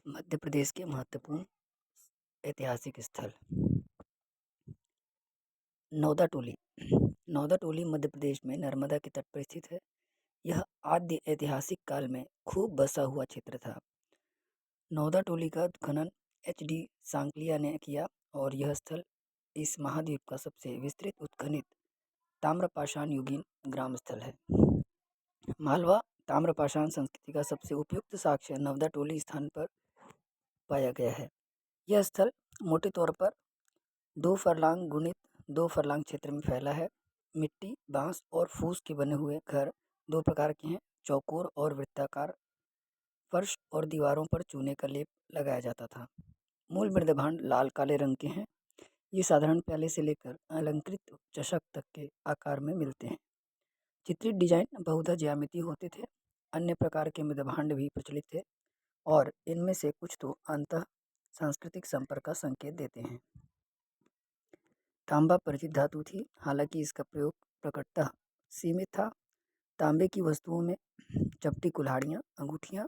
मध्य प्रदेश के महत्वपूर्ण ऐतिहासिक स्थल। नौदा टोली। नौदा टोली मध्य प्रदेश में नर्मदा के तट पर स्थित है। यह आद्य ऐतिहासिक काल में खूब बसा हुआ क्षेत्र था। नौदा टोली का उत्खनन H.D. सांकलिया ने किया और यह स्थल इस महाद्वीप का सबसे विस्तृत उत्खनित ताम्रपाषाण युगीन ग्राम स्थल है। मालवा ताम्रपाषाण संस्कृति का सबसे उपयुक्त साक्ष्य नवदा टोली स्थान पर पाया गया है। यह स्थल मोटे तौर पर 2 फरलांग गुणित 2 फरलांग क्षेत्र में फैला है। मिट्टी, बांस और फूस के बने हुए घर 2 प्रकार के हैं, चौकोर और वृत्ताकार। फर्श और दीवारों पर चूने का लेप लगाया जाता था। मूल मृदभांड लाल काले रंग के हैं। ये साधारण प्याले से लेकर अलंकृत चषक तक के आकार में मिलते हैं। चित्रित डिजाइन बहुधा ज्यामितीय होते थे। अन्य प्रकार के मृदभांड भी प्रचलित थे और इनमें से कुछ तो अंतः सांस्कृतिक संपर्क का संकेत देते हैं। तांबा परिचित धातु थी, हालांकि इसका प्रयोग प्रकटतः सीमित था। तांबे की वस्तुओं में चपटी कुल्हाड़ियाँ, अंगूठियाँ,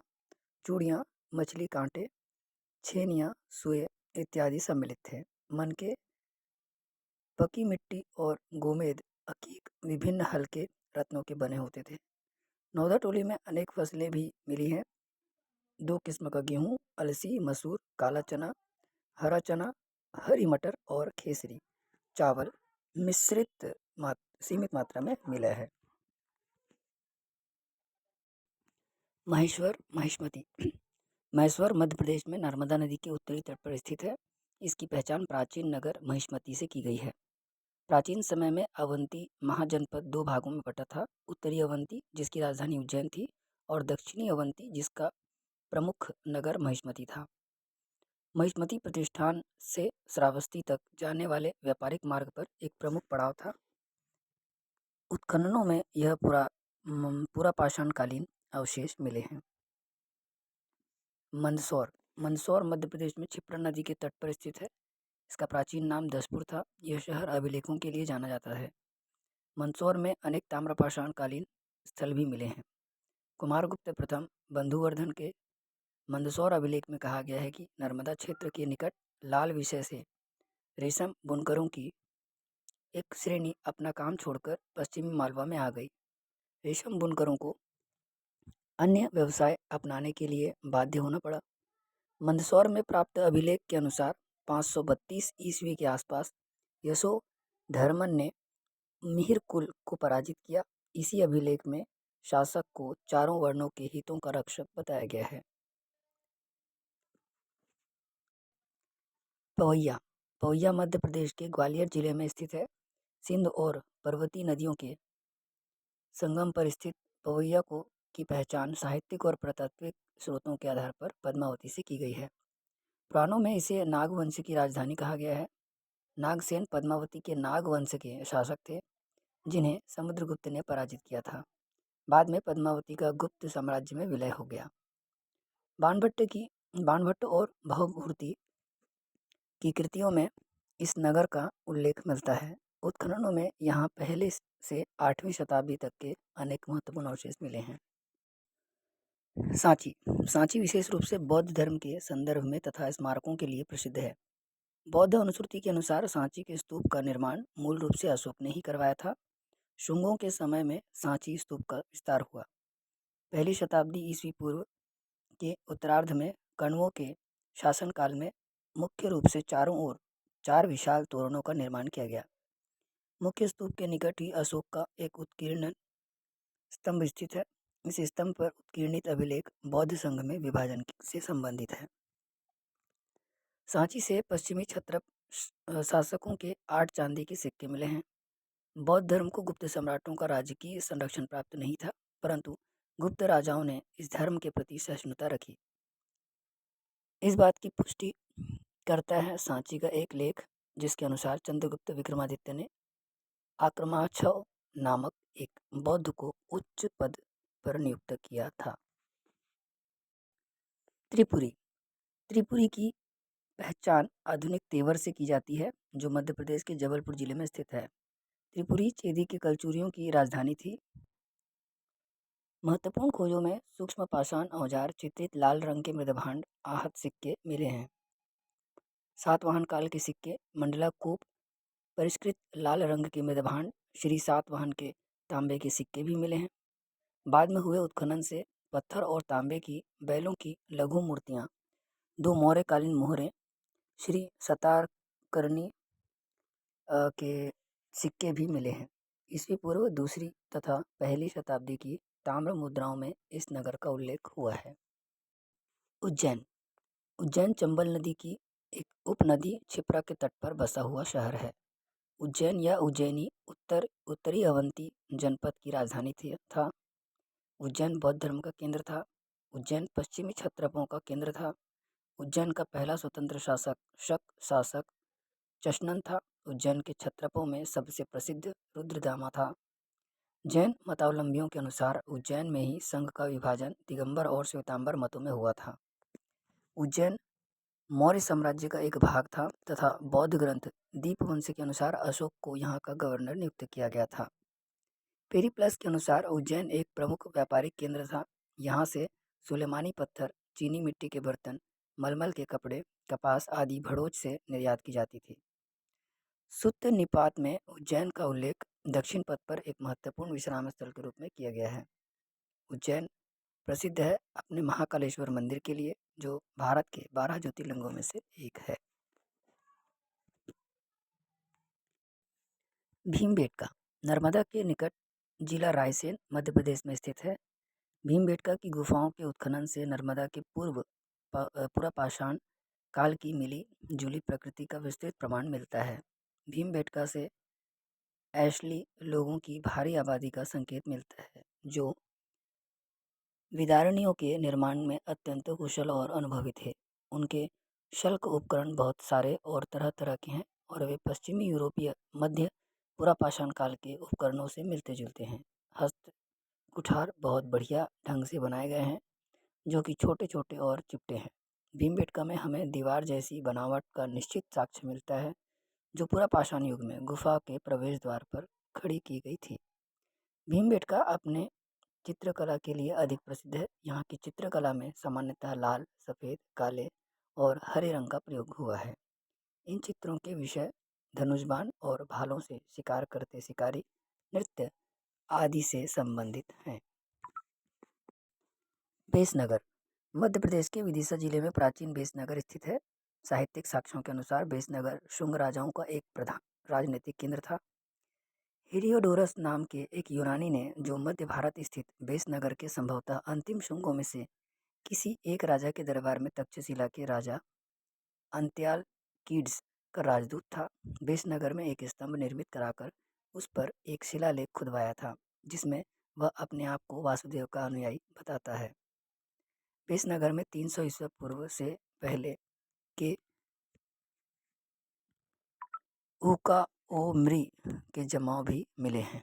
चूड़ियाँ, मछली कांटे, छेनियाँ, सुए इत्यादि सम्मिलित थे। मनके, पकी मिट्टी और गोमेद अकीक विभिन्न हल्के रत्नों के बने होते थे। नौदा टोली में अनेक फसलें भी मिली हैं। 2 किस्म का गेहूँ, अलसी, मसूर, काला चना, हरा चना, हरी मटर और खेसरी चावल सीमित मात्रा में मिला है। महेश्वर महिष्मती। महेश्वर मध्य प्रदेश में नर्मदा नदी के उत्तरी तट पर स्थित है। इसकी पहचान प्राचीन नगर महिष्मती से की गई है। प्राचीन समय में अवंती महाजनपद 2 भागों में बटा था। उत्तरी अवंती, जिसकी राजधानी उज्जैन थी, और दक्षिणी अवंती, जिसका प्रमुख नगर महिष्मती था। महिष्मती प्रतिष्ठान से श्रावस्ती तक जाने वाले व्यापारिक मार्ग पर एक प्रमुख पड़ाव था। उत्खननों में यह पूरा पाषाणकालीन अवशेष मिले हैं। मंदसौर। मंदसौर मध्य प्रदेश में क्षिप्रा नदी के तट पर स्थित है। इसका प्राचीन नाम दसपुर था। यह शहर अभिलेखों के लिए जाना जाता है। मंदसौर में अनेक ताम्रपाषाणकालीन स्थल भी मिले हैं। कुमारगुप्त प्रथम बंधुवर्धन के मंदसौर अभिलेख में कहा गया है कि नर्मदा क्षेत्र के निकट लाल विषय से रेशम बुनकरों की एक श्रेणी अपना काम छोड़कर पश्चिमी मालवा में आ गई। रेशम बुनकरों को अन्य व्यवसाय अपनाने के लिए बाध्य होना पड़ा। मंदसौर में प्राप्त अभिलेख के अनुसार 532 ईस्वी के आसपास यशोधर्मन ने मिहिर कुल को पराजित किया। इसी अभिलेख में शासक को चारों वर्णों के हितों का रक्षक बताया गया है। पवैया। पवैया मध्य प्रदेश के ग्वालियर जिले में स्थित है। सिंध और पर्वतीय नदियों के संगम पर स्थित पवैया को की पहचान साहित्यिक और पुरातात्विक स्रोतों के आधार पर पद्मावती से की गई है। पुराणों में इसे नाग वंश की राजधानी कहा गया है। नागसेन पद्मावती के नाग वंश के शासक थे, जिन्हें समुद्रगुप्त ने पराजित किया था। बाद में पद्मावती का गुप्त साम्राज्य में विलय हो गया। बाणभट्ट और भवभूति की कृतियों में इस नगर का उल्लेख मिलता है। उत्खननों में यहाँ पहले से 8वीं शताब्दी तक के अनेक महत्वपूर्ण अवशेष मिले हैं। सांची। सांची विशेष रूप से बौद्ध धर्म के संदर्भ में तथा स्मारकों के लिए प्रसिद्ध है। बौद्ध अनुश्रुति के अनुसार सांची के स्तूप का निर्माण मूल रूप से अशोक ने ही करवाया था। शुंगों के समय में सांची स्तूप का विस्तार हुआ। पहली शताब्दी ईस्वी पूर्व के उत्तरार्ध में कण्वों के शासनकाल में मुख्य रूप से चारों ओर 4 विशाल तोरणों का निर्माण किया गया। मुख्य स्तूप के निकट ही अशोक का एक उत्कीर्ण स्तंभ स्थित है। इस स्तंभ पर उत्कीर्णित अभिलेख बौद्ध संघ में विभाजन से संबंधित है। सांची से पश्चिमी क्षत्रप शासकों के 8 चांदी के सिक्के मिले हैं। बौद्ध धर्म को गुप्त सम्राटों का राजकीय संरक्षण प्राप्त नहीं था, परंतु गुप्त राजाओं ने इस धर्म के प्रति सहिष्णुता रखी। इस बात की पुष्टि करता है सांची का एक लेख, जिसके अनुसार चंद्रगुप्त विक्रमादित्य ने आक्रमाक्षव नामक एक बौद्ध को उच्च पद पर नियुक्त किया था। त्रिपुरी। त्रिपुरी की पहचान आधुनिक तेवर से की जाती है, जो मध्य प्रदेश के जबलपुर जिले में स्थित है। त्रिपुरी चेदी के कलचुरियों की राजधानी थी। महत्वपूर्ण खोजों में सूक्ष्म पाषाण औजार, चित्रित लाल रंग के मृदभांड, आहत सिक्के मिले हैं। सातवाहन काल के सिक्के, मंडलाकूप, परिष्कृत लाल रंग के मृदभांड, श्री सातवाहन के तांबे के सिक्के भी मिले हैं। बाद में हुए उत्खनन से पत्थर और तांबे की बैलों की लघु मूर्तियाँ, 2 मौर्यकालीन मोहरें, श्री सतारकर्णी के सिक्के भी मिले हैं। ईस्वी पूर्व दूसरी तथा पहली शताब्दी की ताम्र मुद्राओं में इस नगर का उल्लेख हुआ है। उज्जैन उज्जैन चंबल नदी की एक उपनदी क्षिप्रा के तट पर बसा हुआ शहर है। उज्जैन या उज्जैनी उत्तरी अवंती जनपद की राजधानी था। उज्जैन बौद्ध धर्म का केंद्र था। उज्जैन पश्चिमी क्षत्रपों का केंद्र था। उज्जैन का पहला स्वतंत्र शासक शक शासक चशनन था। उज्जैन के क्षत्रपों में सबसे प्रसिद्ध रुद्रदामा था। जैन मतावलंबियों के अनुसार उज्जैन में ही संघ का विभाजन दिगंबर और श्वेतांबर मतों में हुआ था। उज्जैन मौर्य साम्राज्य का एक भाग था तथा बौद्ध ग्रंथ दीपवंश के अनुसार अशोक को यहाँ का गवर्नर नियुक्त किया गया था। पेरीप्लस के अनुसार उज्जैन एक प्रमुख व्यापारिक केंद्र था। यहाँ से सुलेमानी पत्थर, चीनी मिट्टी के बर्तन, मलमल के कपड़े, कपास आदि भड़ोच से निर्यात की जाती थी। सुत्त निपात में उज्जैन का उल्लेख दक्षिण पथ पर एक महत्वपूर्ण विश्राम स्थल के रूप में किया गया है। उज्जैन प्रसिद्ध है अपने महाकालेश्वर मंदिर के लिए, जो भारत के 12 ज्योतिर्लिंगों में से एक है। भीमबेटका नर्मदा के निकट जिला रायसेन मध्य प्रदेश में स्थित है। भीमबेटका की गुफाओं के उत्खनन से नर्मदा के पूरा पाषाण काल की मिली जुली प्रकृति का विस्तृत प्रमाण मिलता है। भीमबेटका से एशली लोगों की भारी आबादी का संकेत मिलता है, जो विदारणियों के निर्माण में अत्यंत कुशल और अनुभवी थे। उनके शल्क उपकरण बहुत सारे और तरह तरह के हैं और वे पश्चिमी यूरोपीय मध्य पुरापाषाण काल के उपकरणों से मिलते जुलते हैं। हस्त कुठार बहुत बढ़िया ढंग से बनाए गए हैं, जो कि छोटे छोटे और चिपटे हैं। भीमबेटका में हमें दीवार जैसी बनावट का निश्चित साक्ष्य मिलता है, जो पुरापाषाण युग में गुफा के प्रवेश द्वार पर खड़ी की गई थी। भीमबेटका अपने चित्रकला के लिए अधिक प्रसिद्ध है। यहाँ की चित्रकला में सामान्यतः लाल, सफ़ेद, काले और हरे रंग का प्रयोग हुआ है। इन चित्रों के विषय धनुष्बाण और भालों से शिकार करते शिकारी, नृत्य आदि से संबंधित हैं। बेसनगर मध्य प्रदेश के विदिशा जिले में प्राचीन बेसनगर स्थित है। साहित्यिक साक्ष्यों के अनुसार बेसनगर शुंग राजाओं का एक प्रधान राजनीतिक केंद्र था। हेलियोडोरस नाम के एक यूनानी ने, जो मध्य भारत स्थित बेसनगर के संभवतः अंतिम शुंगों में से किसी एक राजा के दरबार में तक्षशिला के राजा अंत्यालकीड्स का राजदूत था, बेसनगर में एक स्तंभ निर्मित कराकर उस पर एक शिलालेख खुदवाया था, जिसमें वह अपने आप को वासुदेव का अनुयायी बताता है। बेसनगर में 300 ईस्वी पूर्व से पहले के उकाओमरी के जमाव भी मिले हैं।